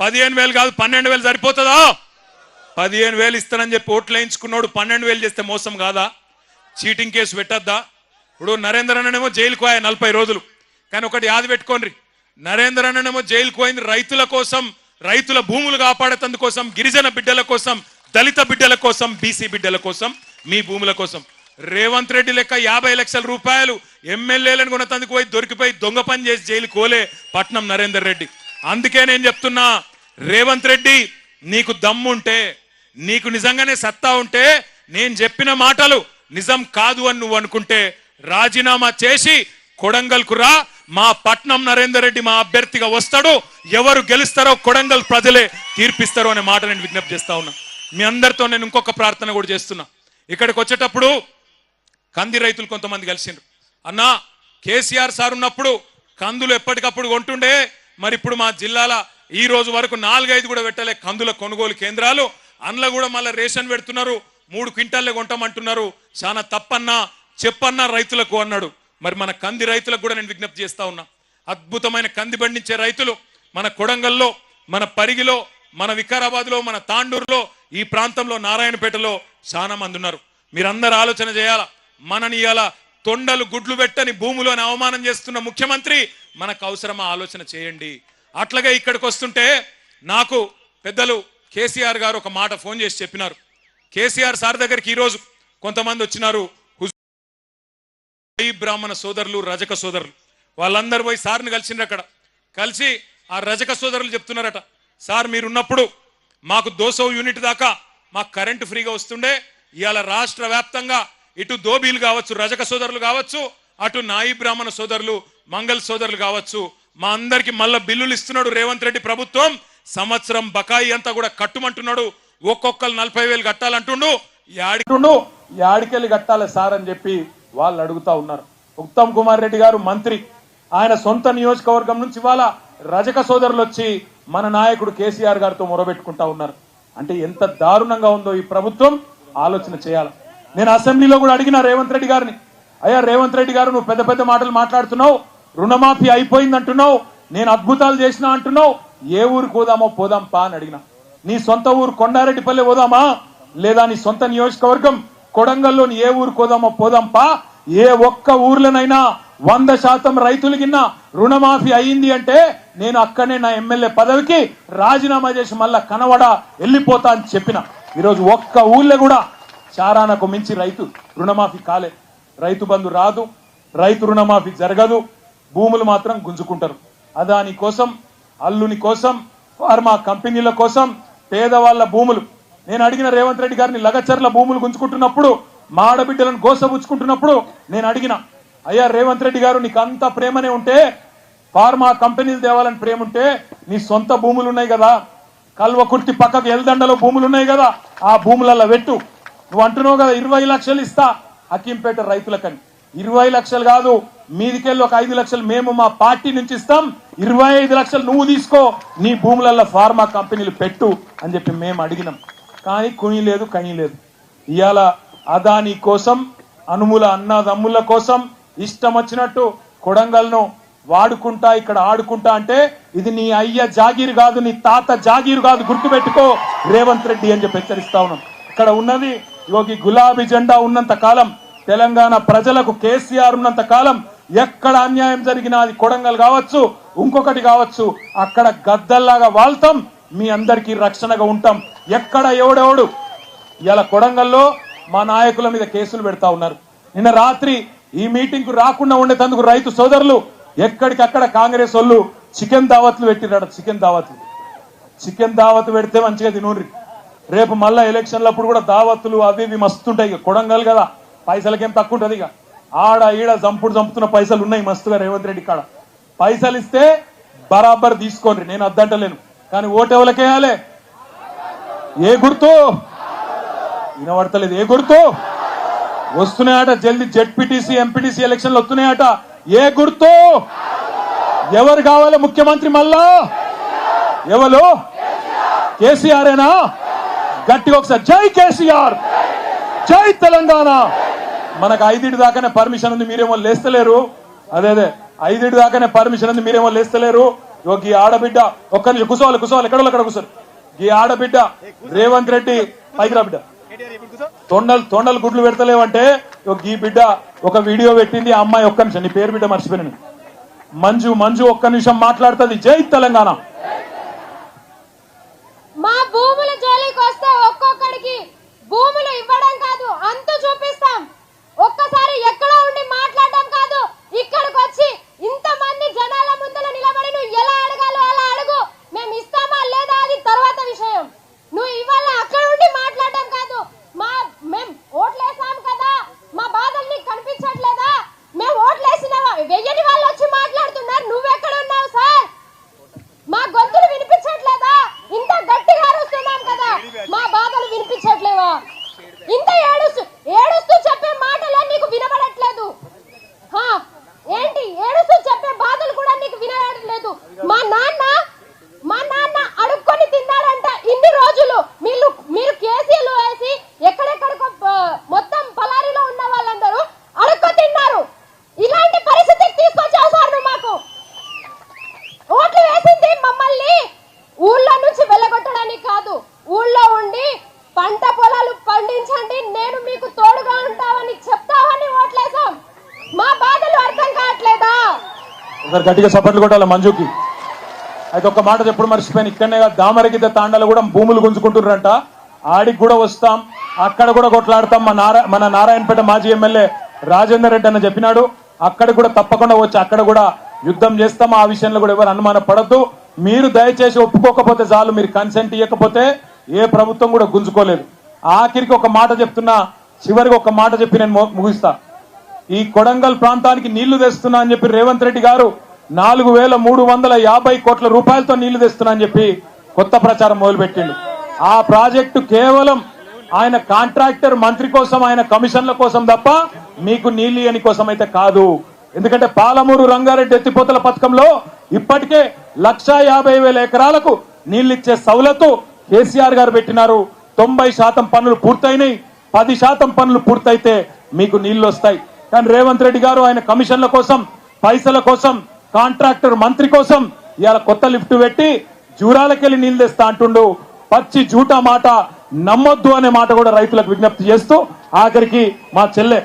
15,000 కాదు 12,000 సరిపోతుందా? 15,000 ఇస్తానని చెప్పి ఓట్లు వేయించుకున్నాడు 12,000 చేస్తే మోసం కాదా? చీటింగ్ కేసు పెట్టద్దా? ఇప్పుడు నరేంద్ర అన్ననేమో జైలుకు పోయా 40 రోజులు. కానీ ఒకటి యాద పెట్టుకోండి, నరేంద్ర అన్ననేమో జైలుకు పోయింది రైతుల కోసం, రైతుల భూములు కాపాడేందుకోసం, గిరిజన బిడ్డల కోసం, దళిత బిడ్డల కోసం, బీసీ బిడ్డల కోసం, మీ భూముల కోసం. రేవంత్ రెడ్డి లెక్క 50 లక్షల రూపాయలు ఎమ్మెల్యేలను కొనతందుకు పోయి దొరికిపోయి దొంగ పని చేసి జైలు కోలే పట్నం నరేందర్ రెడ్డి. అందుకే నేను చెప్తున్నా, రేవంత్ రెడ్డి నీకు దమ్ముంటే, నీకు నిజంగానే సత్తా ఉంటే, నేను చెప్పిన మాటలు నిజం కాదు అని నువ్వు అనుకుంటే రాజీనామా చేసి కొడంగల్కు రా. మా పట్నం నరేందర్ రెడ్డి మా అభ్యర్థిగా వస్తాడు. ఎవరు గెలుస్తారో కొడంగల్ ప్రజలే తీర్పిస్తారో అనే మాట నేను విజ్ఞప్తి చేస్తా ఉన్నా. మీ అందరితో నేను ఇంకొక ప్రార్థన కూడా చేస్తున్నా. ఇక్కడికి వచ్చేటప్పుడు కంది రైతులు కొంతమంది కలిసిండ్రు. అన్నా, కేసీఆర్ సార్ ఉన్నప్పుడు కందులు ఎప్పటికప్పుడు కొంటుండే, మరి ఇప్పుడు మా జిల్లాల ఈ రోజు వరకు 4-5 కూడా పెట్టలే కందుల కొనుగోలు కేంద్రాలు. అందులో కూడా మళ్ళీ రేషన్ పెడుతున్నారు, 3 క్వింటాల్లే కొంటామంటున్నారు. చాలా తప్పన్నా చెప్పన్నా రైతులకు అన్నాడు. మరి మన కంది రైతులకు కూడా నేను విజ్ఞప్తి చేస్తా ఉన్నా. అద్భుతమైన కంది పండించే రైతులు మన కొడంగల్లో, మన పరిగిలో, మన వికారాబాద్లో, మన తాండూరులో, ఈ ప్రాంతంలో, నారాయణపేటలో చాలా మంది ఉన్నారు. మీరందరూ ఆలోచన చేయాలా. మనని ఇలా తొండలు గుడ్లు పెట్టని భూములను అవమానం చేస్తున్న ముఖ్యమంత్రి మనకు అవసరమా? ఆలోచన చేయండి. అట్లాగే ఇక్కడికి వస్తుంటే నాకు పెద్దలు కేసీఆర్ గారు ఒక మాట ఫోన్ చేసి చెప్పినారు. కేసీఆర్ సార్ దగ్గరికి ఈరోజు కొంతమంది వచ్చినారు, బ్రాహ్మణ సోదరులు, రజక సోదరులు. వాళ్ళందరూ పోయి సార్ని కలిసిండ్రు. అక్కడ కలిసి ఆ రజక సోదరులు చెప్తున్నారట, సార్ మీరున్నప్పుడు మాకు 200 యూనిట్ దాకా మాకు కరెంటు ఫ్రీగా వస్తుండే, ఇవాళ రాష్ట్ర వ్యాప్తంగా ఇటు దోబీలు కావచ్చు, రజక సోదరులు కావచ్చు, అటు నాయి బ్రాహ్మణ సోదరులు, మంగళ సోదరులు కావచ్చు, మా అందరికి మళ్ళా బిల్లులు ఇస్తున్నాడు రేవంత్ రెడ్డి ప్రభుత్వం. సంవత్సరం బకాయి అంతా కూడా కట్టుమంటున్నాడు, ఒక్కొక్కరు 40,000 కట్టాలంటుండు. యాడికెళ్ళి కట్టాలి సార్ అని చెప్పి వాళ్ళు అడుగుతా ఉన్నారు. ఉత్తమ్ కుమార్ రెడ్డి గారు మంత్రి, ఆయన సొంత నియోజకవర్గం నుంచి ఇవాళ రజక సోదరులు వచ్చి మన నాయకుడు కేసీఆర్ గారితో మొరబెట్టుకుంటా ఉన్నారు. అంటే ఎంత దారుణంగా ఉందో ఈ ప్రభుత్వం ఆలోచన చేయాలి. నేను అసెంబ్లీలో కూడా అడిగిన రేవంత్ రెడ్డి గారిని, అయ్యా రేవంత్ రెడ్డి గారు నువ్వు పెద్ద పెద్ద మాటలు మాట్లాడుతున్నావు, రుణమాఫీ అయిపోయింది అంటున్నావు, నేను అద్భుతాలు చేసినా అంటున్నావు, ఏ ఊరికి పోదామో పోదాం పా అని అడిగిన. నీ సొంత ఊరు కొండారెడ్డిపల్లి పోదామా, లేదా నీ సొంత నియోజకవర్గం కొడంగల్లోని ఏ ఊరికి పోదామో పోదాం పా. ఏ ఒక్క ఊర్లోనైనా 100% రైతులకిన్న రుణమాఫీ అయింది అంటే నేను అక్కడనే నా ఎమ్మెల్యే పదవికి రాజీనామా చేసి మళ్ళా కనవడ వెళ్ళిపోతా అని చెప్పిన. ఈరోజు ఒక్క ఊళ్ళో కూడా చారానకు మించి రైతు రుణమాఫీ కాలే. రైతు బంధు రాదు, రైతు రుణమాఫీ జరగదు, భూములు మాత్రం గుంజుకుంటారు. అదాని కోసం, అల్లుని కోసం, ఫార్మా కంపెనీల కోసం పేదవాళ్ల భూములు. నేను అడిగిన రేవంత్ రెడ్డి గారిని, లగచర్ల భూములు గుంజుకుంటున్నప్పుడు, మాడబిడ్డలను గోసబుచ్చుకుంటున్నప్పుడు నేను అడిగిన, అయ్యా రేవంత్ రెడ్డి గారు నీకు అంత ప్రేమనే ఉంటే, ఫార్మా కంపెనీలు తేవాలని ప్రేమ ఉంటే, నీ సొంత భూములు ఉన్నాయి కదా, కల్వకుర్తి పక్కకు ఎల్దండలో భూములు ఉన్నాయి కదా, ఆ భూములలో పెట్టు. నువ్వు అంటున్నావు కదా 20 లక్షలు ఇస్తా హకీంపేట రైతులకని. 20 లక్షలు కాదు, మీదికెళ్ళి ఒక 5 లక్షలు మేము మా పార్టీ నుంచి ఇస్తాం, 25 లక్షలు నువ్వు తీసుకో, నీ భూములలో ఫార్మా కంపెనీలు పెట్టు అని చెప్పి మేము అడిగినాం. కానీ కుని లేదు, కని లేదు. ఇవాళ అదాని కోసం, అనుముల అన్నదమ్ముల కోసం ఇష్టం వచ్చినట్టు కొడంగల్ను వాడుకుంటా, ఇక్కడ ఆడుకుంటా అంటే ఇది నీ అయ్య జాగీరు కాదు, నీ తాత జాగీరు కాదు, గుర్తుపెట్టుకో రేవంత్ రెడ్డి అని చెప్పి హెచ్చరిస్తా ఉన్నాం. ఇక్కడ ఉన్నది యోగి గులాబీ జెండా ఉన్నంత కాలం, తెలంగాణ ప్రజలకు కేసీఆర్ ఉన్నంత కాలం ఎక్కడ అన్యాయం జరిగినా, అది కొడంగల్ కావచ్చు, ఇంకొకటి కావచ్చు, అక్కడ గద్దల్లాగా వాళ్తాం, మీ అందరికీ రక్షణగా ఉంటాం. ఎక్కడ ఎవడెవడు ఇలా కొడంగల్లో మా నాయకుల మీద కేసులు పెడతా ఉన్నారు. నిన్న రాత్రి ఈ మీటింగ్ కు రాకుండా ఉండేందుకు రైతు సోదరులు ఎక్కడికక్కడ కాంగ్రెస్ వాళ్ళు చికెన్ దావత్లు పెట్టిరాడు. చికెన్ దావత్ పెడితే మంచిగా తినూరి. రేపు మళ్ళా ఎలక్షన్లప్పుడు కూడా దావత్తులు అవి ఇవి మస్తుంటాయి. ఇక కొడంగల్ కదా, పైసలకేం తక్కువ ఉంటుంది. ఇక ఆడ ఈడ చంపుతున్న పైసలు ఉన్నాయి మస్తుగా రేవంత్ రెడ్డి కాడ. పైసలు ఇస్తే బరాబర్ తీసుకోండి, నేను అద్దంటలేను. కానీ ఓటెవలకేయాలి? ఏ గుర్తు వినబడతలేదు? ఏ గుర్తు వస్తున్నాయట? జల్దీ జెడ్పీటీసీ ఎంపీటీసీ ఎలక్షన్లు వస్తున్నాయట. ఏ గుర్తు? ఎవరు కావాలి ముఖ్యమంత్రి? మళ్ళా ఎవరు? కేసీఆరేనా? గట్టిగా ఒకసారి జై కేసీఆర్, జై తెలంగాణ. మనకు 5 దాకానే పర్మిషన్ ఉంది, మీరేమో లేస్తలేరు. అదే 5 దాకానే పర్మిషన్ ఉంది, మీరేమో లేస్తలేరు. ఈ ఆడబిడ్డ ఒక్క నిమిషం కూర్చోవాలి, ఎక్కడో అక్కడ కూర్చోరు. ఈ ఆడబిడ్డ రేవంత్ రెడ్డి పైకి రా బిడ్డ, తొండలు గుడ్లు పెడతలేవంటే ఈ బిడ్డ ఒక వీడియో పెట్టింది. ఆ అమ్మాయి ఒక్క నిమిషం, నీ పేరు బిడ్డ మర్చిపోయాను, మంజు ఒక్క నిమిషం మాట్లాడుతుంది. జై తెలంగాణ. మా భూముల జోలికి వస్తే ఒక్కొక్కడికి భూములు ఇవ్వడం కాదు, అంతు చూపిస్తాం. ఒక్కసారి ఎక్కడో ఉండి మాట్లాడడం కాదు, ఇక్కడికి వచ్చి ఇంతమంది జనాల ముందర నిలబడి నువ్వు ఎలా అడగాలో అలా అడుగు. మేము ఇస్తామా లేదా అది తర్వాత విషయం. నువ్వు ఇవాళ అక్కడ ఉండి మాట్లాడడం కాదు. మేము ఓట్లేసాం కదా, మా బాధలు నీకు కనిపించట్లేదా? మేము ఓట్లేసిన వెయ్యని వాళ్ళు వచ్చి మాట్లాడుతున్నారు, నువ్వెక్కడ ఉన్నావు సార్? మా గొంతులు వినిపించట్లేదా? ఇంత గట్టిగా అరుస్తున్నాం కదా, మా బాధలు వినిపించట్లేవా? ఇంత ఏడుస్తూ చెప్పే మాటలే నీకు వినబడట్లేదు. ఏంటి ఏడుస్తూ చెప్పే బాధలు కూడా నీకు వినబడట్లేదు? మా నాన్న అడుక్కొని తిన్నాడంట ఇన్ని రోజులు. మీరు కేసీలు వేసి ఎక్కడెక్కడికో మొత్తం పలారిలో ఉన్న వాళ్ళందరూ అడుక్కు తిన్నారు. ఇలాంటి పరిస్థితికి తీసుకొచ్చావు సార్ నువ్వు. మాకు ఓట్లు వేసింది మమ్మల్ని ఊళ్ళో నుంచి వెళ్ళగొట్టడానికి కాదు, ఊళ్ళో ఉండి పంట పొలాలు పండించండి, నేను మీకు తోడుగా ఉంటావని చెప్తావని ఓట్లేసాం. మా బాధలు అర్థం కావట్లేదా? గట్టిగా సపోర్ట్లు కొట్టాలి మంజుకి. అయితే ఒక్క మాట చెప్పుడు మర్చిపోయాను, ఇక్కడనే దామరగిద్ద తాండాలు కూడా భూములు గుంజుకుంటున్నారంట. ఆడికి కూడా వస్తాం, అక్కడ కూడా కొట్లాడతాం. మన నారాయణపేట మాజీ ఎమ్మెల్యే రాజేందర్ రెడ్డి అన్న చెప్పినాడు, అక్కడ కూడా తప్పకుండా వచ్చి అక్కడ కూడా యుద్ధం చేస్తాం. ఆ విషయంలో కూడా ఎవరు అనుమానం పడద్దు. మీరు దయచేసి ఒప్పుకోకపోతే చాలు, మీరు కన్సెంట్ ఇవ్వకపోతే ఏ ప్రభుత్వం కూడా గుంజుకోలేదు. ఆఖరికి ఒక మాట చెప్తున్నా, చివరికి ఒక మాట చెప్పి నేను ముగిస్తా. ఈ కొడంగల్ ప్రాంతానికి నీళ్లు తెస్తున్నా అని చెప్పి రేవంత్ రెడ్డి గారు 4,350 కోట్ల రూపాయలతో నీళ్లు తెస్తున్నా అని చెప్పి కొత్త ప్రచారం మొదలుపెట్టిండు. ఆ ప్రాజెక్టు కేవలం ఆయన కాంట్రాక్టర్ మంత్రి కోసం, ఆయన కమిషన్ల కోసం తప్ప మీకు నీళ్లు ఇయ్యని కోసం అయితే కాదు. ఎందుకంటే పాలమూరు రంగారెడ్డి ఎత్తిపోతల పథకంలో ఇప్పటికే 1,50,000 ఎకరాలకు నీళ్లిచ్చే సౌలతు కేసీఆర్ గారు పెట్టినారు. 90% పనులు పూర్తయినాయి. 10% పనులు పూర్తయితే మీకు నీళ్లు వస్తాయి. కానీ రేవంత్ రెడ్డి గారు ఆయన కమిషన్ల కోసం, పైసల కోసం, కాంట్రాక్టర్ మంత్రి కోసం ఇవాళ కొత్త లిఫ్ట్ పెట్టి జూరాలకెళ్ళి నీళ్లు తెస్తా అంటుండు. పచ్చి జూటా మాట నమ్మొద్దు అనే మాట కూడా రైతులకు విజ్ఞప్తి చేస్తూ ఆఖరికి మా చెల్లె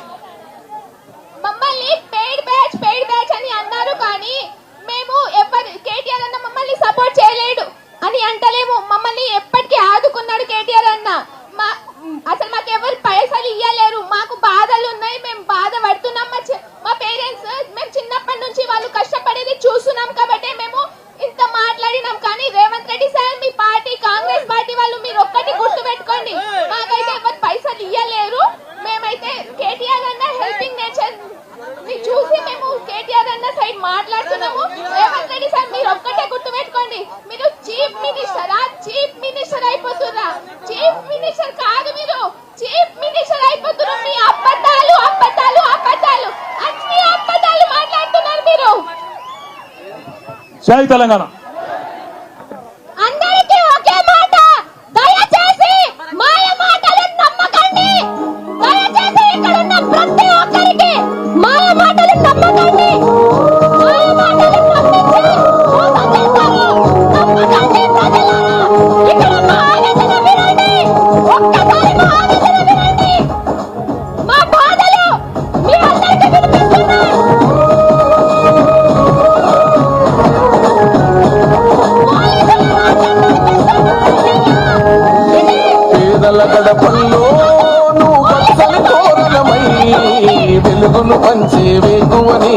మమ్మల్ని పెయిడ్ బ్యాచ్ అని అన్నారు. కానీ మేము కేటీఆర్ అన్న మమ్మల్ని సపోర్ట్ చేయలేడు అని అంటలేము. మమ్మల్ని ఎప్పటికీ ఆదుకున్నాడు కేటీఆర్ అన్న. అసలు మాకు ఎవరు పైసలు ఇయ్యలేరు. మాకు బాధలు ఉన్నాయి, మేము బాధ పడుతున్నాం. మా పేరెంట్స్ మేము చిన్నప్పటి నుంచి వాళ్ళు కష్టపడేది చూస్తున్నాం కాబట్టి మేము ఇంత మాట్లాడినాం. కానీ రేవంత్ రెడ్డి సార్, మీ పార్టీ కాంగ్రెస్ పార్టీ వాళ్ళు మీరు ఒక్కటి గుర్తు పెట్టుకోండి, మాకైతే ఎవరు పైసలు ఇయ్యలేరు. మేమైతే కేటీఆర్ అన్న హెల్పింగ్ నేచర్ చూసి మేము కేటీఆర్ అన్న సైడ్ మాట్లాడుతున్నాము. రేవంత్ రెడ్డి సార్ మీరు ఒక్కటే గుర్తు పెట్టుకోండి, మీరు చీఫ్ మినిస్టర్ అయిపోతున్నా. చీఫ్ మినిస్టర్ కాదు, మీరు చీఫ్ మినిస్టర్ అయిపోతున్నారు. మీ అబద్ధాలు అన్ని అబద్ధాలు మాట్లాడుతున్నారు మీరు. జై తెలంగాణ. అందరికీ ఒకే మాట, దయచేసి మాయ మాటలు నమ్మకండి. దయచేసి ఇక్కడ ఉన్న ప్రతి ఒక్కరికి మాయ మాటలు నమ్మకండి. మాయ మాటలు నమ్మించి మోసం చేస్తారు. నమ్మకండి ప్రజలారా. ఇక్కడ మా ఆవేదన వినండి, ఒక్కసారి మా ఆవేదన వినండి. మా బాధలు మీ అందరికీ వినిపిస్తున్నాయి. పేదల గడపల్లో నువ్వు పచ్చని తోరణమై వెలుగును పంచే వేగువని